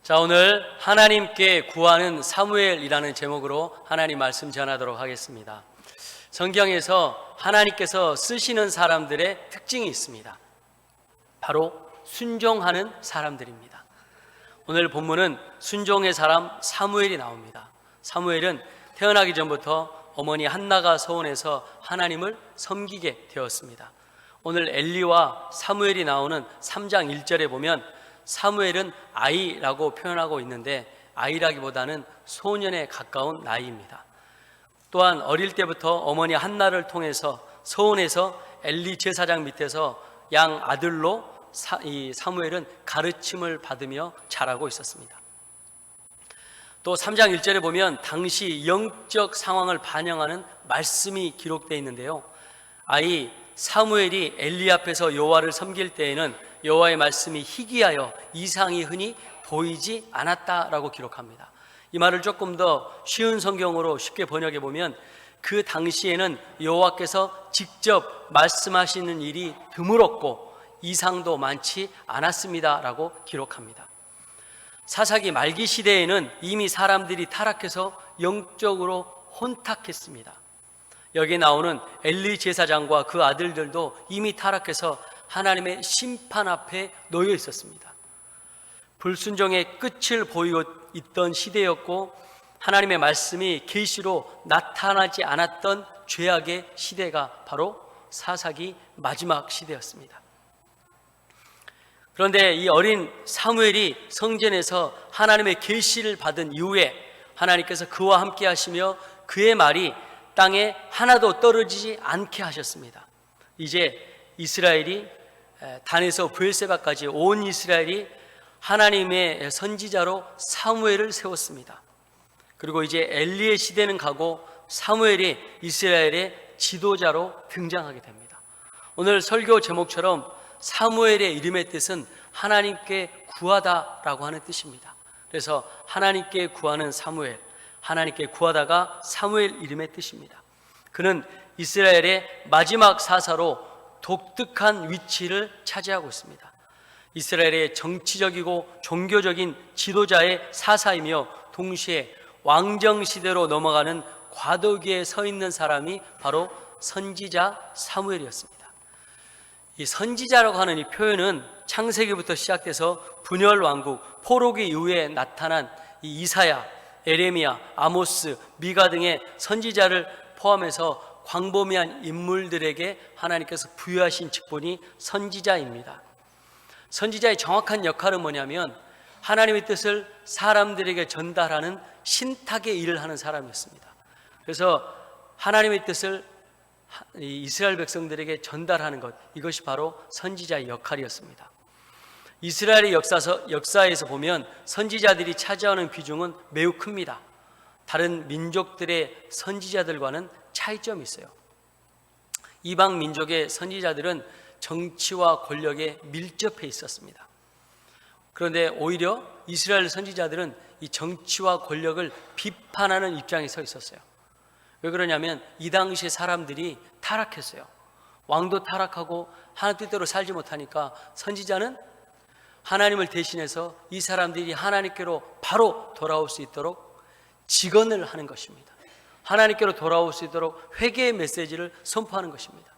자, 오늘 하나님께 구하는 사무엘이라는 제목으로 하나님 말씀 전하도록 하겠습니다. 성경에서 하나님께서 쓰시는 사람들의 특징이 있습니다. 바로 순종하는 사람들입니다. 오늘 본문은 순종의 사람 사무엘이 나옵니다. 사무엘은 태어나기 전부터 어머니 한나가 서원해서 하나님을 섬기게 되었습니다. 오늘 엘리와 사무엘이 나오는 3장 1절에 보면 사무엘은 아이라고 표현하고 있는데 아이라기보다는 소년에 가까운 나이입니다. 또한 어릴 때부터 어머니 한나를 통해서 서원해서 엘리 제사장 밑에서 양 아들로 이 사무엘은 가르침을 받으며 자라고 있었습니다. 또 3장 1절에 보면 당시 영적 상황을 반영하는 말씀이 기록되어 있는데요, 아이 사무엘이 엘리 앞에서 여호와를 섬길 때에는 여호와의 말씀이 희귀하여 이상이 흔히 보이지 않았다라고 기록합니다. 이 말을 조금 더 쉬운 성경으로 쉽게 번역해 보면 그 당시에는 여호와께서 직접 말씀하시는 일이 드물었고 이상도 많지 않았습니다라고 기록합니다. 사사기 말기 시대에는 이미 사람들이 타락해서 영적으로 혼탁했습니다. 여기 나오는 엘리 제사장과 그 아들들도 이미 타락해서 하나님의 심판 앞에 놓여 있었습니다. 불순종의 끝을 보이고 있던 시대였고 하나님의 말씀이 계시로 나타나지 않았던 죄악의 시대가 바로 사사기 마지막 시대였습니다. 그런데 이 어린 사무엘이 성전에서 하나님의 계시를 받은 이후에 하나님께서 그와 함께 하시며 그의 말이 땅에 하나도 떨어지지 않게 하셨습니다. 이제 이스라엘이 단에서 브엘세바까지 온 이스라엘이 하나님의 선지자로 사무엘을 세웠습니다. 그리고 이제 엘리의 시대는 가고 사무엘이 이스라엘의 지도자로 등장하게 됩니다. 오늘 설교 제목처럼 사무엘의 이름의 뜻은 하나님께 구하다라고 하는 뜻입니다. 그래서 하나님께 구하는 사무엘, 하나님께 구하다가 사무엘 이름의 뜻입니다. 그는 이스라엘의 마지막 사사로 독특한 위치를 차지하고 있습니다. 이스라엘의 정치적이고 종교적인 지도자의 사사이며 동시에 왕정시대로 넘어가는 과도기에 서 있는 사람이 바로 선지자 사무엘이었습니다. 이 선지자라고 하는 이 표현은 창세기부터 시작돼서 분열 왕국, 포로기 이후에 나타난 이 이사야, 에레미야, 아모스, 미가 등의 선지자를 포함해서 광범위한 인물들에게 하나님께서 부여하신 직분이 선지자입니다. 선지자의 정확한 역할은 뭐냐면 하나님의 뜻을 사람들에게 전달하는 신탁의 일을 하는 사람이었습니다. 그래서 하나님의 뜻을 이스라엘 백성들에게 전달하는 것, 이것이 바로 선지자의 역할이었습니다. 이스라엘의 역사에서 보면 선지자들이 차지하는 비중은 매우 큽니다. 다른 민족들의 선지자들과는 차이점이 있어요. 이방 민족의 선지자들은 정치와 권력에 밀접해 있었습니다. 그런데 오히려 이스라엘 선지자들은 이 정치와 권력을 비판하는 입장에 서 있었어요. 왜 그러냐면 이 당시에 사람들이 타락했어요. 왕도 타락하고 하나님 뜻대로 살지 못하니까 선지자는 하나님을 대신해서 이 사람들이 하나님께로 바로 돌아올 수 있도록 직언을 하는 것입니다. 하나님께로 돌아올 수 있도록 회개의 메시지를 선포하는 것입니다.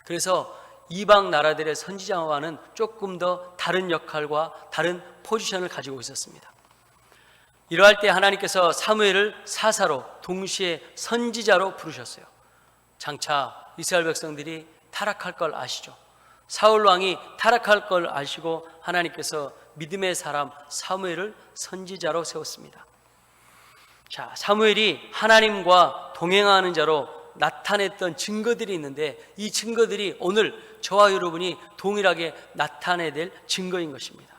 그래서 이방 나라들의 선지자와는 조금 더 다른 역할과 다른 포지션을 가지고 있었습니다. 이러할 때 하나님께서 사무엘을 사사로 동시에 선지자로 부르셨어요. 장차 이스라엘 백성들이 타락할 걸 아시죠? 사울 왕이 타락할 걸 아시고 하나님께서 믿음의 사람 사무엘을 선지자로 세웠습니다. 자, 사무엘이 하나님과 동행하는 자로 나타냈던 증거들이 있는데 이 증거들이 오늘 저와 여러분이 동일하게 나타내야 될 증거인 것입니다.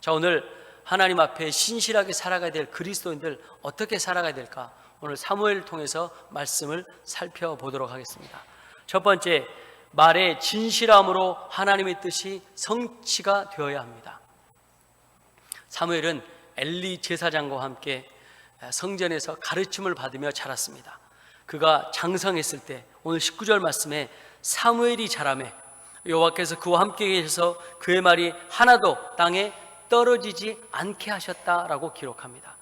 자, 오늘 하나님 앞에 신실하게 살아가야 될 그리스도인들 어떻게 살아가야 될까? 오늘 사무엘을 통해서 말씀을 살펴보도록 하겠습니다. 첫 번째, 말의 진실함으로 하나님의 뜻이 성취가 되어야 합니다. 사무엘은 엘리 제사장과 함께 성전에서 가르침을 받으며 자랐습니다. 그가 장성했을 때 오늘 19절 말씀에 사무엘이 자라매 여호와께서 그와 함께 계셔서 그의 말이 하나도 땅에 떨어지지 않게 하셨다라고 기록합니다.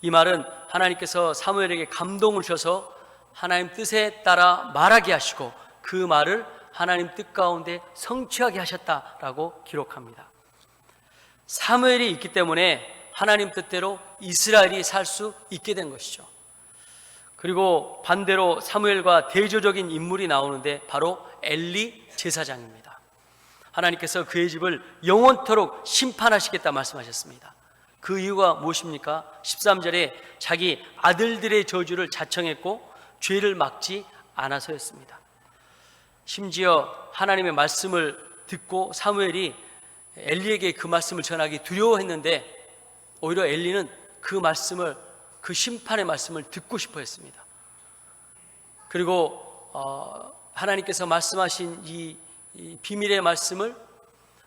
이 말은 하나님께서 사무엘에게 감동을 주셔서 하나님 뜻에 따라 말하게 하시고 그 말을 하나님 뜻 가운데 성취하게 하셨다라고 기록합니다. 사무엘이 있기 때문에 하나님 뜻대로 이스라엘이 살 수 있게 된 것이죠. 그리고 반대로 사무엘과 대조적인 인물이 나오는데 바로 엘리 제사장입니다. 하나님께서 그의 집을 영원토록 심판하시겠다 말씀하셨습니다. 그 이유가 무엇입니까? 13절에 자기 아들들의 저주를 자청했고 죄를 막지 않아서였습니다. 심지어 하나님의 말씀을 듣고 사무엘이 엘리에게 그 말씀을 전하기 두려워했는데 오히려 엘리는 그 말씀을, 그 심판의 말씀을 듣고 싶어 했습니다. 그리고 하나님께서 말씀하신 이 비밀의 말씀을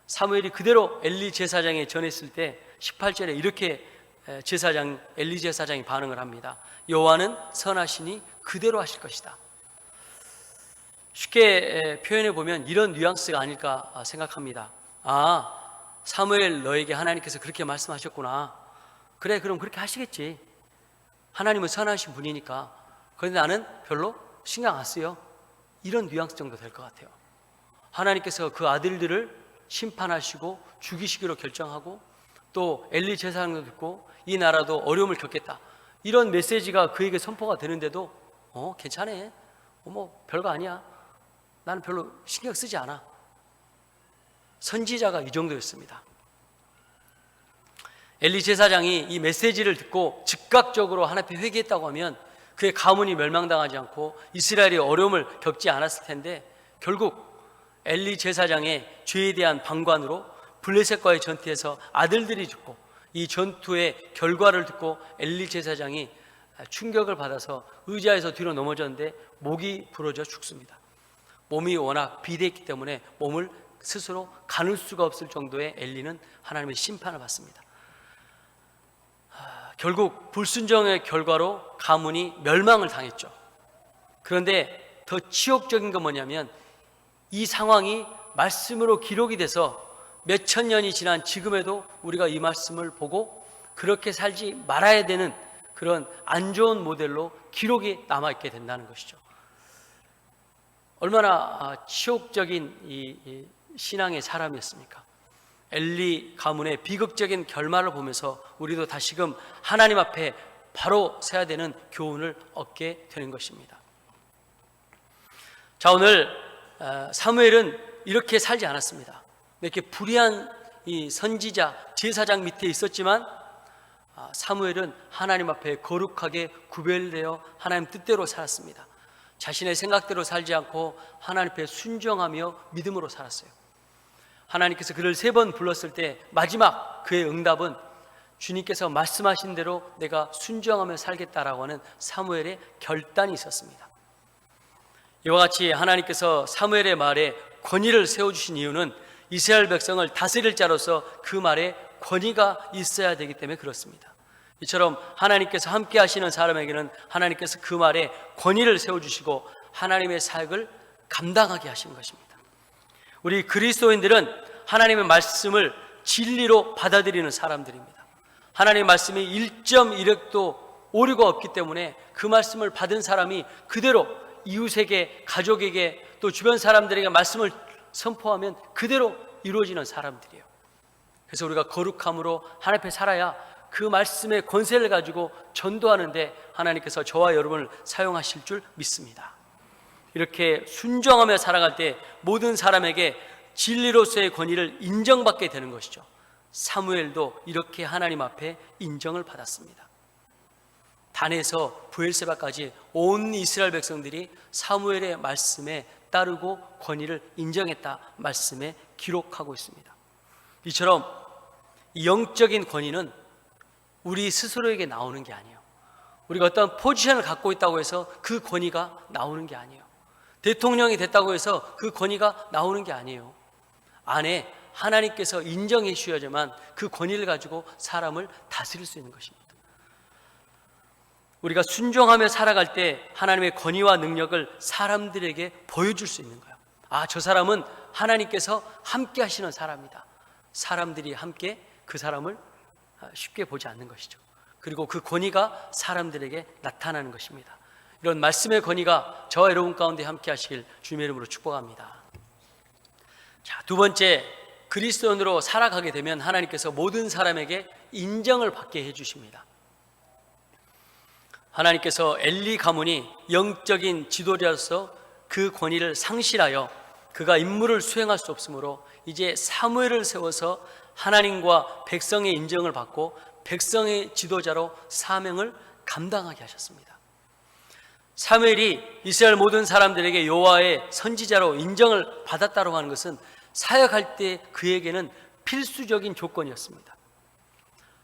사무엘이 그대로 엘리 제사장에 전했을 때 18절에 이렇게 엘리 제사장이 반응을 합니다. 여호와는 선하시니 그대로 하실 것이다. 쉽게 표현해 보면 이런 뉘앙스가 아닐까 생각합니다. 사무엘, 너에게 하나님께서 그렇게 말씀하셨구나. 그래, 그럼 그렇게 하시겠지. 하나님은 선하신 분이니까. 그런데 나는 별로 신경 안 써요. 이런 뉘앙스 정도 될 것 같아요. 하나님께서 그 아들들을 심판하시고 죽이시기로 결정하고 또 엘리 제사장도 듣고 이 나라도 어려움을 겪겠다, 이런 메시지가 그에게 선포가 되는데도 괜찮아, 뭐 별거 아니야, 나는 별로 신경 쓰지 않아. 선지자가 이 정도였습니다. 엘리 제사장이 이 메시지를 듣고 즉각적으로 하나님 앞에 회개했다고 하면 그의 가문이 멸망당하지 않고 이스라엘이 어려움을 겪지 않았을 텐데, 결국 엘리 제사장의 죄에 대한 방관으로 블레셋과의 전투에서 아들들이 죽고, 이 전투의 결과를 듣고 엘리 제사장이 충격을 받아서 의자에서 뒤로 넘어졌는데 목이 부러져 죽습니다. 몸이 워낙 비대했기 때문에 몸을 스스로 가눌 수가 없을 정도의 엘리는 하나님의 심판을 받습니다. 결국 불순종의 결과로 가문이 멸망을 당했죠. 그런데 더 치욕적인 건 뭐냐면 이 상황이 말씀으로 기록이 돼서 몇천 년이 지난 지금에도 우리가 이 말씀을 보고 그렇게 살지 말아야 되는 그런 안 좋은 모델로 기록이 남아있게 된다는 것이죠. 얼마나 치욕적인 이 신앙의 사람이었습니까? 엘리 가문의 비극적인 결말을 보면서 우리도 다시금 하나님 앞에 바로 서야 되는 교훈을 얻게 되는 것입니다. 자, 오늘 사무엘은 이렇게 살지 않았습니다. 이렇게 불의한 이 선지자, 제사장 밑에 있었지만 사무엘은 하나님 앞에 거룩하게 구별되어 하나님 뜻대로 살았습니다. 자신의 생각대로 살지 않고 하나님 앞에 순종하며 믿음으로 살았어요. 하나님께서 그를 3번 불렀을 때 마지막 그의 응답은 주님께서 말씀하신 대로 내가 순종하며 살겠다라고 하는 사무엘의 결단이 있었습니다. 이와 같이 하나님께서 사무엘의 말에 권위를 세워주신 이유는 이스라엘 백성을 다스릴 자로서 그 말에 권위가 있어야 되기 때문에 그렇습니다. 이처럼 하나님께서 함께 하시는 사람에게는 하나님께서 그 말에 권위를 세워주시고 하나님의 사역을 감당하게 하시는 것입니다. 우리 그리스도인들은 하나님의 말씀을 진리로 받아들이는 사람들입니다. 하나님의 말씀이 1.1획도 오류가 없기 때문에 그 말씀을 받은 사람이 그대로 이웃에게, 가족에게, 또 주변 사람들에게 말씀을 선포하면 그대로 이루어지는 사람들이에요. 그래서 우리가 거룩함으로 하나님 앞에 살아야 그 말씀의 권세를 가지고 전도하는데 하나님께서 저와 여러분을 사용하실 줄 믿습니다. 이렇게 순종하며 살아갈 때 모든 사람에게 진리로서의 권위를 인정받게 되는 것이죠. 사무엘도 이렇게 하나님 앞에 인정을 받았습니다. 단에서 브엘세바까지 온 이스라엘 백성들이 사무엘의 말씀에 따르고 권위를 인정했다 말씀에 기록하고 있습니다. 이처럼 영적인 권위는 우리 스스로에게 나오는 게 아니에요. 우리가 어떤 포지션을 갖고 있다고 해서 그 권위가 나오는 게 아니에요. 대통령이 됐다고 해서 그 권위가 나오는 게 아니에요. 안에 하나님께서 인정해 주셔야지만 그 권위를 가지고 사람을 다스릴 수 있는 것입니다. 우리가 순종하며 살아갈 때 하나님의 권위와 능력을 사람들에게 보여줄 수 있는 거예요. 저 사람은 하나님께서 함께 하시는 사람이다. 사람들이 함께 그 사람을 쉽게 보지 않는 것이죠. 그리고 그 권위가 사람들에게 나타나는 것입니다. 이런 말씀의 권위가 저와 여러분 가운데 함께 하시길 주님의 이름으로 축복합니다. 자, 두 번째, 그리스도인으로 살아가게 되면 하나님께서 모든 사람에게 인정을 받게 해주십니다. 하나님께서 엘리 가문이 영적인 지도자로서 그 권위를 상실하여 그가 임무를 수행할 수 없으므로 이제 사무엘을 세워서 하나님과 백성의 인정을 받고 백성의 지도자로 사명을 감당하게 하셨습니다. 사무엘이 이스라엘 모든 사람들에게 여호와의 선지자로 인정을 받았다고 하는 것은 사역할 때 그에게는 필수적인 조건이었습니다.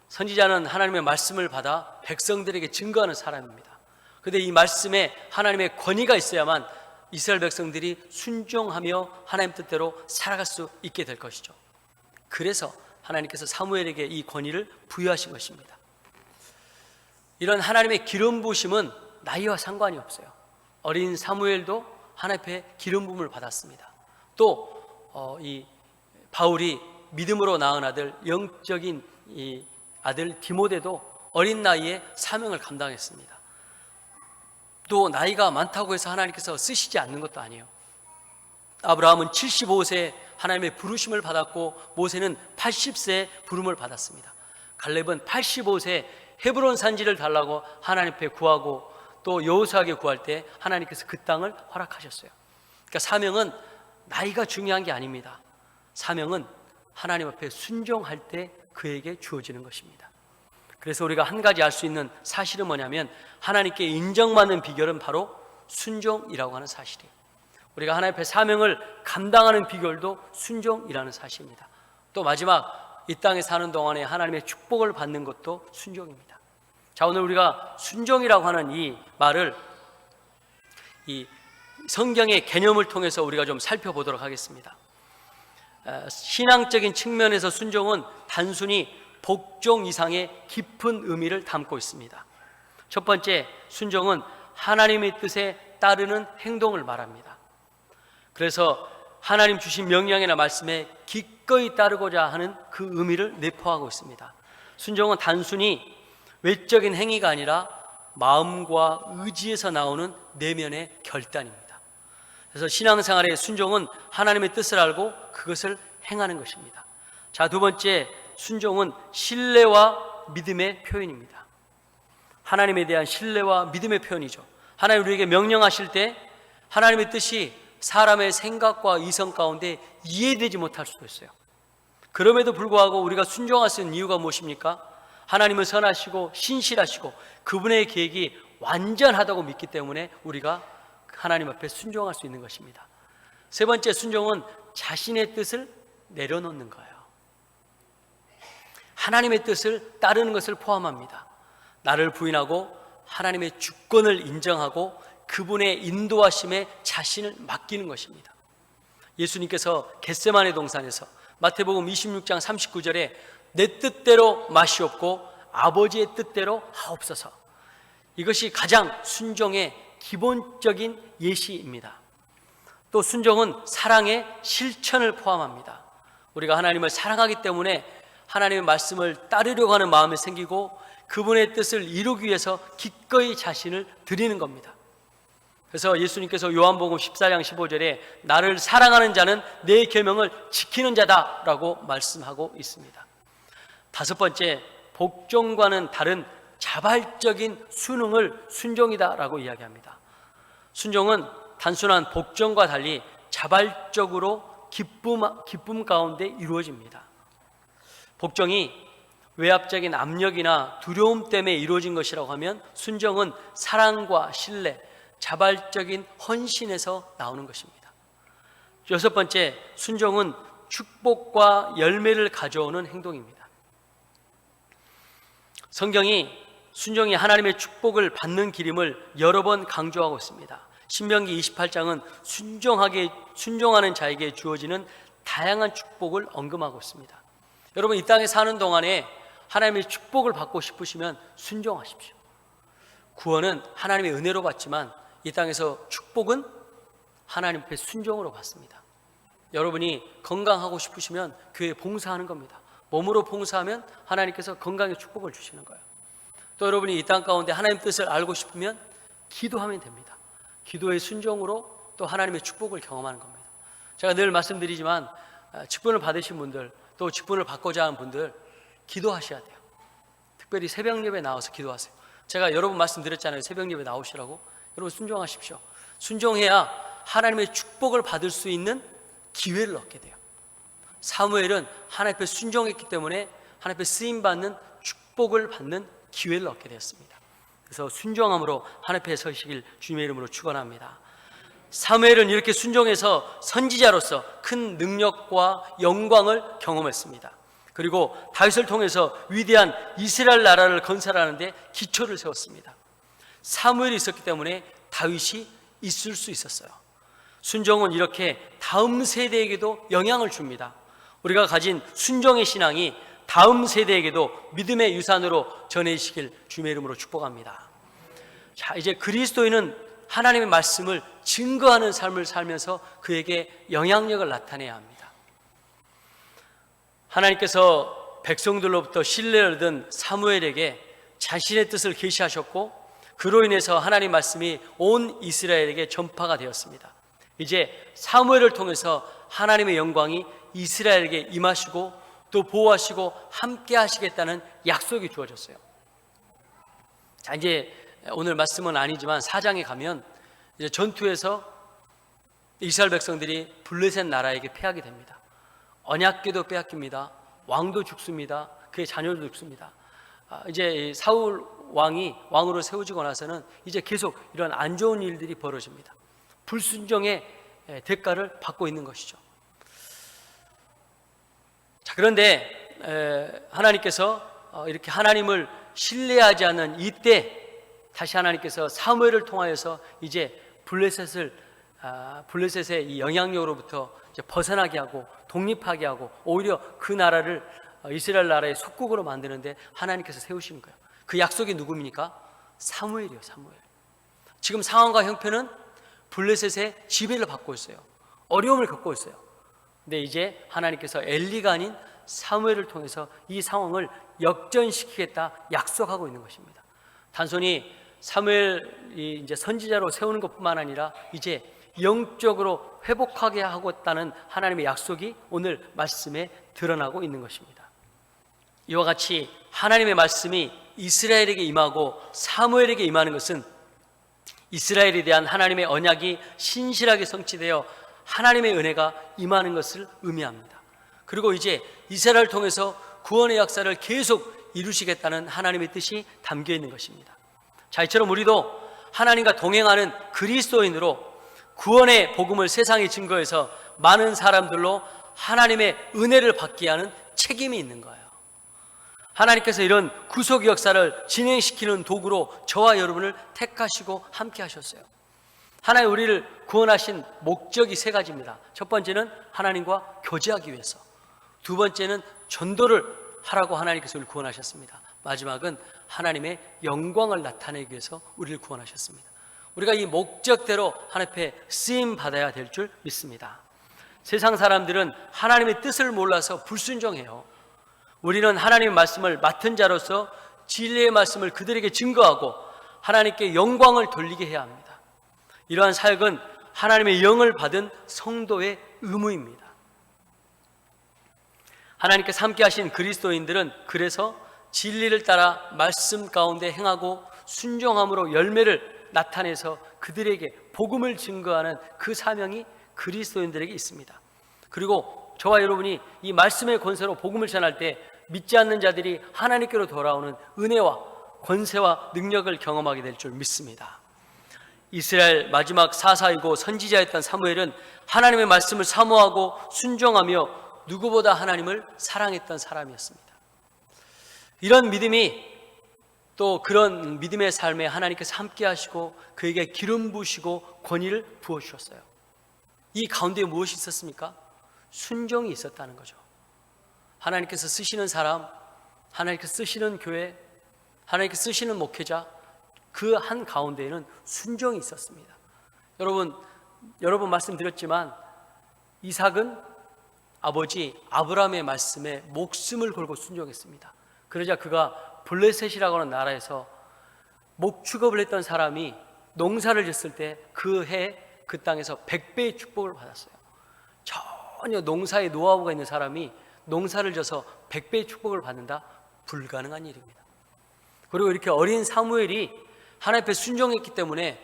선지자는 하나님의 말씀을 받아 백성들에게 증거하는 사람입니다. 그런데 이 말씀에 하나님의 권위가 있어야만 이스라엘 백성들이 순종하며 하나님 뜻대로 살아갈 수 있게 될 것이죠. 그래서 하나님께서 사무엘에게 이 권위를 부여하신 것입니다. 이런 하나님의 기름 부으심은 나이와 상관이 없어요. 어린 사무엘도 하나님 앞에 기름 부음을 받았습니다. 또 이 바울이 믿음으로 낳은 아들, 영적인 이 아들 디모데도 어린 나이에 사명을 감당했습니다. 또 나이가 많다고 해서 하나님께서 쓰시지 않는 것도 아니에요. 아브라함은 75세 하나님의 부르심을 받았고 모세는 80세에 부름을 받았습니다. 갈렙은 85세 헤브론 산지를 달라고 하나님 앞에 구하고 또 여호수아에게 구할 때 하나님께서 그 땅을 허락하셨어요. 그러니까 사명은 나이가 중요한 게 아닙니다. 사명은 하나님 앞에 순종할 때 그에게 주어지는 것입니다. 그래서 우리가 한 가지 알 수 있는 사실은 뭐냐면 하나님께 인정받는 비결은 바로 순종이라고 하는 사실이에요. 우리가 하나님 앞에 사명을 감당하는 비결도 순종이라는 사실입니다. 또 마지막, 이 땅에 사는 동안에 하나님의 축복을 받는 것도 순종입니다. 자, 오늘 우리가 순종이라고 하는 이 말을 이 성경의 개념을 통해서 우리가 좀 살펴보도록 하겠습니다. 신앙적인 측면에서 순종은 단순히 복종 이상의 깊은 의미를 담고 있습니다. 첫 번째, 순종은 하나님의 뜻에 따르는 행동을 말합니다. 그래서 하나님 주신 명령이나 말씀에 기꺼이 따르고자 하는 그 의미를 내포하고 있습니다. 순종은 단순히 외적인 행위가 아니라 마음과 의지에서 나오는 내면의 결단입니다. 그래서 신앙생활의 순종은 하나님의 뜻을 알고 그것을 행하는 것입니다. 자, 두 번째, 순종은 신뢰와 믿음의 표현입니다. 하나님에 대한 신뢰와 믿음의 표현이죠. 하나님 우리에게 명령하실 때 하나님의 뜻이 사람의 생각과 이성 가운데 이해되지 못할 수도 있어요. 그럼에도 불구하고 우리가 순종할 수 있는 이유가 무엇입니까? 하나님은 선하시고 신실하시고 그분의 계획이 완전하다고 믿기 때문에 우리가 하나님 앞에 순종할 수 있는 것입니다. 세 번째, 순종은 자신의 뜻을 내려놓는 거예요. 하나님의 뜻을 따르는 것을 포함합니다. 나를 부인하고 하나님의 주권을 인정하고 그분의 인도하심에 자신을 맡기는 것입니다. 예수님께서 겟세마네 동산에서 마태복음 26장 39절에 내 뜻대로 마시옵고 아버지의 뜻대로 하옵소서, 이것이 가장 순종의 기본적인 예시입니다. 또 순종은 사랑의 실천을 포함합니다. 우리가 하나님을 사랑하기 때문에 하나님의 말씀을 따르려고 하는 마음이 생기고 그분의 뜻을 이루기 위해서 기꺼이 자신을 드리는 겁니다. 그래서 예수님께서 요한복음 14장 15절에 나를 사랑하는 자는 내 계명을 지키는 자다라고 말씀하고 있습니다. 다섯 번째, 복종과는 다른 자발적인 순응을 순종이다라고 이야기합니다. 순종은 단순한 복종과 달리 자발적으로 기쁨 가운데 이루어집니다. 복종이 외압적인 압력이나 두려움 때문에 이루어진 것이라고 하면 순종은 사랑과 신뢰, 자발적인 헌신에서 나오는 것입니다. 여섯 번째, 순종은 축복과 열매를 가져오는 행동입니다. 성경이 순종이 하나님의 축복을 받는 길임을 여러 번 강조하고 있습니다. 신명기 28장은 순종하는 자에게 주어지는 다양한 축복을 언급하고 있습니다. 여러분, 이 땅에 사는 동안에 하나님의 축복을 받고 싶으시면 순종하십시오. 구원은 하나님의 은혜로 받지만 이 땅에서 축복은 하나님 앞에 순종으로 받습니다. 여러분이 건강하고 싶으시면 교회 봉사하는 겁니다. 몸으로 봉사하면 하나님께서 건강의 축복을 주시는 거예요. 또 여러분이 이 땅 가운데 하나님 뜻을 알고 싶으면 기도하면 됩니다. 기도의 순종으로 또 하나님의 축복을 경험하는 겁니다. 제가 늘 말씀드리지만 직분을 받으신 분들, 또 직분을 받고자 하는 분들 기도하셔야 돼요. 특별히 새벽 예배 나와서 기도하세요. 제가 여러 번 말씀드렸잖아요. 새벽 예배 나오시라고. 여러분 순종하십시오. 순종해야 하나님의 축복을 받을 수 있는 기회를 얻게 돼요. 사무엘은 하나님 앞에 순종했기 때문에 하나님 앞에 쓰임받는 축복을 받는 기회를 얻게 되었습니다. 그래서 순종함으로 하나님 앞에 서시길 주님의 이름으로 축원합니다. 사무엘은 이렇게 순종해서 선지자로서 큰 능력과 영광을 경험했습니다. 그리고 다윗을 통해서 위대한 이스라엘 나라를 건설하는 데 기초를 세웠습니다. 사무엘이 있었기 때문에 다윗이 있을 수 있었어요. 순종은 이렇게 다음 세대에게도 영향을 줍니다. 우리가 가진 순종의 신앙이 다음 세대에게도 믿음의 유산으로 전해지시길 주님의 이름으로 축복합니다. 자, 이제 그리스도인은 하나님의 말씀을 증거하는 삶을 살면서 그에게 영향력을 나타내야 합니다. 하나님께서 백성들로부터 신뢰를 얻은 사무엘에게 자신의 뜻을 계시하셨고 그로 인해서 하나님 말씀이 온 이스라엘에게 전파가 되었습니다. 이제 사무엘을 통해서 하나님의 영광이 이스라엘에게 임하시고 또 보호하시고 함께 하시겠다는 약속이 주어졌어요. 자, 이제 오늘 말씀은 아니지만 4장에 가면 이제 전투에서 이스라엘 백성들이 블레셋 나라에게 패하게 됩니다. 언약궤도 빼앗깁니다. 왕도 죽습니다. 그의 자녀도 죽습니다. 이제 사울 왕이 왕으로 세워지고 나서는 이제 계속 이런 안 좋은 일들이 벌어집니다. 불순종의 대가를 받고 있는 것이죠. 자, 그런데 하나님께서 이렇게 하나님을 신뢰하지 않는 이때 다시 하나님께서 사무엘을 통하여서 이제 블레셋의 이 영향력으로부터 이제 벗어나게 하고 독립하게 하고 오히려 그 나라를 이스라엘 나라의 속국으로 만드는데 하나님께서 세우시는 거예요. 그 약속이 누구입니까? 사무엘이요, 사무엘. 지금 상황과 형편은 블레셋의 지배를 받고 있어요. 어려움을 겪고 있어요. 근데 이제 하나님께서 엘리가 아닌 사무엘을 통해서 이 상황을 역전시키겠다 약속하고 있는 것입니다. 단순히 사무엘이 이제 선지자로 세우는 것뿐만 아니라 이제 영적으로 회복하게 하고 있다는 하나님의 약속이 오늘 말씀에 드러나고 있는 것입니다. 이와 같이 하나님의 말씀이 이스라엘에게 임하고 사무엘에게 임하는 것은 이스라엘에 대한 하나님의 언약이 신실하게 성취되어 하나님의 은혜가 임하는 것을 의미합니다. 그리고 이제 이스라엘을 통해서 구원의 역사를 계속 이루시겠다는 하나님의 뜻이 담겨 있는 것입니다. 자, 이처럼 우리도 하나님과 동행하는 그리스도인으로 구원의 복음을 세상에 증거해서 많은 사람들로 하나님의 은혜를 받게 하는 책임이 있는 거예요. 하나님께서 이런 구속 역사를 진행시키는 도구로 저와 여러분을 택하시고 함께 하셨어요. 하나님 우리를 구원하신 목적이 세 가지입니다. 첫 번째는 하나님과 교제하기 위해서, 두 번째는 전도를 하라고 하나님께서 우리를 구원하셨습니다. 마지막은 하나님의 영광을 나타내기 위해서 우리를 구원하셨습니다. 우리가 이 목적대로 하나님 앞에 쓰임 받아야 될 줄 믿습니다. 세상 사람들은 하나님의 뜻을 몰라서 불순종해요. 우리는 하나님의 말씀을 맡은 자로서 진리의 말씀을 그들에게 증거하고 하나님께 영광을 돌리게 해야 합니다. 이러한 사역은 하나님의 영을 받은 성도의 의무입니다. 하나님께서 함께 하신 그리스도인들은 그래서 진리를 따라 말씀 가운데 행하고 순종함으로 열매를 나타내서 그들에게 복음을 증거하는 그 사명이 그리스도인들에게 있습니다. 그리고 저와 여러분이 이 말씀의 권세로 복음을 전할 때 믿지 않는 자들이 하나님께로 돌아오는 은혜와 권세와 능력을 경험하게 될 줄 믿습니다. 이스라엘 마지막 사사이고 선지자였던 사무엘은 하나님의 말씀을 사모하고 순종하며 누구보다 하나님을 사랑했던 사람이었습니다. 이런 믿음이 또 그런 믿음의 삶에 하나님께서 함께 하시고 그에게 기름 부으시고 권위를 부어주셨어요. 이 가운데 무엇이 있었습니까? 순종이 있었다는 거죠. 하나님께서 쓰시는 사람, 하나님께서 쓰시는 교회, 하나님께서 쓰시는 목회자, 그 한 가운데에는 순종이 있었습니다. 여러분 말씀드렸지만 이삭은 아버지 아브라함의 말씀에 목숨을 걸고 순종했습니다. 그러자 그가 블레셋이라고 하는 나라에서 목축업을 했던 사람이 농사를 졌을 때 그 해 그 땅에서 100배의 축복을 받았어요. 전혀 농사에 노하우가 있는 사람이 농사를 져서 100배의 축복을 받는다? 불가능한 일입니다. 그리고 이렇게 어린 사무엘이 하나님 앞에 순종했기 때문에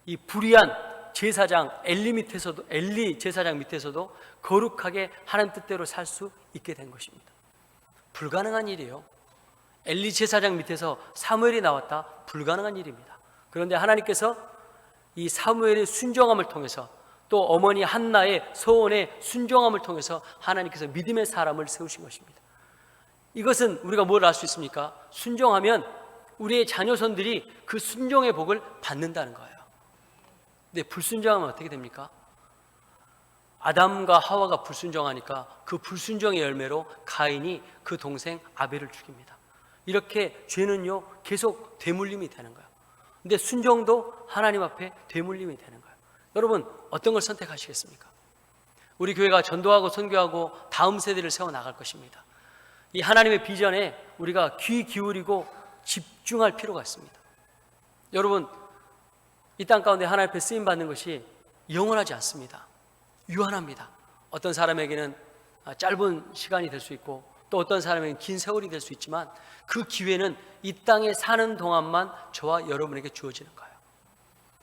이 불의한 제사장 엘리 제사장 밑에서도 거룩하게 하나님 뜻대로 살 수 있게 된 것입니다. 불가능한 일이에요. 엘리 제사장 밑에서 사무엘이 나왔다? 불가능한 일입니다. 그런데 하나님께서 이 사무엘의 순종함을 통해서 또 어머니 한나의 소원의 순종함을 통해서 하나님께서 믿음의 사람을 세우신 것입니다. 이것은 우리가 뭘 알 수 있습니까? 순종하면 우리의 자녀손들이 그 순종의 복을 받는다는 거예요. 근데 불순종하면 어떻게 됩니까? 아담과 하와가 불순종하니까 그 불순종의 열매로 가인이 그 동생 아벨을 죽입니다. 이렇게 죄는요 계속 되물림이 되는 거예요. 근데 순종도 하나님 앞에 되물림이 되는 거예요. 여러분 어떤 걸 선택하시겠습니까? 우리 교회가 전도하고 선교하고 다음 세대를 세워나갈 것입니다. 이 하나님의 비전에 우리가 귀 기울이고 집중할 필요가 있습니다. 여러분 이 땅 가운데 하나님 앞에 쓰임받는 것이 영원하지 않습니다. 유한합니다. 어떤 사람에게는 짧은 시간이 될 수 있고 또 어떤 사람에게는 긴 세월이 될 수 있지만 그 기회는 이 땅에 사는 동안만 저와 여러분에게 주어지는 거예요.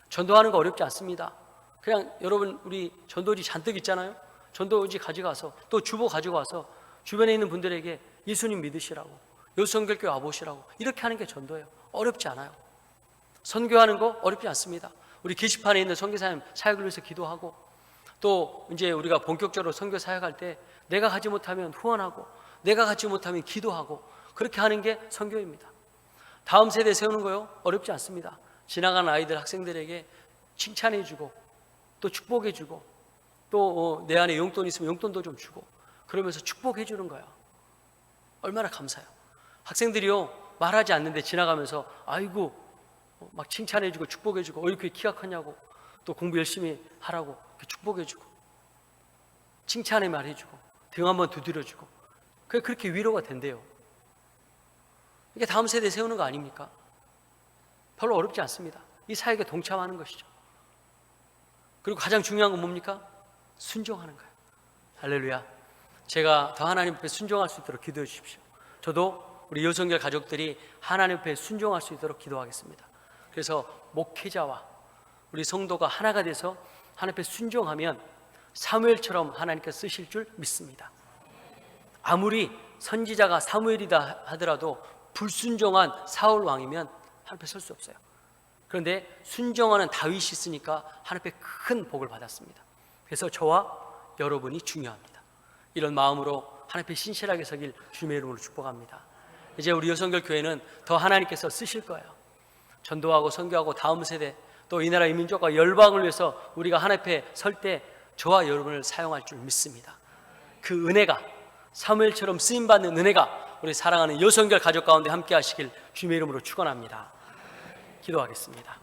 전도하는 거 어렵지 않습니다. 그냥 여러분 우리 전도지 잔뜩 있잖아요. 전도지 가져가서 또 주보 가지고 와서 주변에 있는 분들에게 예수님 믿으시라고 요성결교회 와보시라고 이렇게 하는 게 전도예요. 어렵지 않아요. 선교하는 거 어렵지 않습니다. 우리 게시판에 있는 선교사님 사역을 위해서 기도하고 또 이제 우리가 본격적으로 선교 사역할 때 내가 가지 못하면 후원하고 내가 가지 못하면 기도하고 그렇게 하는 게 선교입니다. 다음 세대 세우는 거요 어렵지 않습니다. 지나가는 아이들 학생들에게 칭찬해주고 또 축복해주고 또 내 안에 용돈 있으면 용돈도 좀 주고 그러면서 축복해주는 거야. 얼마나 감사해요. 학생들이요 말하지 않는데 지나가면서 아이고 막 칭찬해주고 축복해주고 이렇게 키가 크냐고 또 공부 열심히 하라고 이렇게 축복해주고 칭찬의 말 해주고 등 한번 두드려주고 그렇게 위로가 된대요. 이게 다음 세대 세우는 거 아닙니까? 별로 어렵지 않습니다. 이 사역에 동참하는 것이죠. 그리고 가장 중요한 건 뭡니까? 순종하는 거예요. 할렐루야. 제가 더 하나님 앞에 순종할 수 있도록 기도해 주십시오. 저도 우리 여성결 가족들이 하나님 앞에 순종할 수 있도록 기도하겠습니다. 그래서 목회자와 우리 성도가 하나가 돼서 하나님 앞에 순종하면 사무엘처럼 하나님께서 쓰실 줄 믿습니다. 아무리 선지자가 사무엘이다 하더라도 불순종한 사울 왕이면 하나님 앞에 설 수 없어요. 그런데 순종하는 다윗이 있으니까 하나님 앞에 큰 복을 받았습니다. 그래서 저와 여러분이 중요합니다. 이런 마음으로 하나님 앞에 신실하게 서길 주님의 이름으로 축복합니다. 이제 우리 여성결 교회는 더 하나님께서 쓰실 거예요. 전도하고 선교하고 다음 세대 또 이 나라 이민족과 열방을 위해서 우리가 하나님 앞에 설 때 저와 여러분을 사용할 줄 믿습니다. 그 은혜가 사무엘처럼 쓰임받는 은혜가 우리 사랑하는 여성결 가족 가운데 함께 하시길 주님의 이름으로 축원합니다. 기도하겠습니다.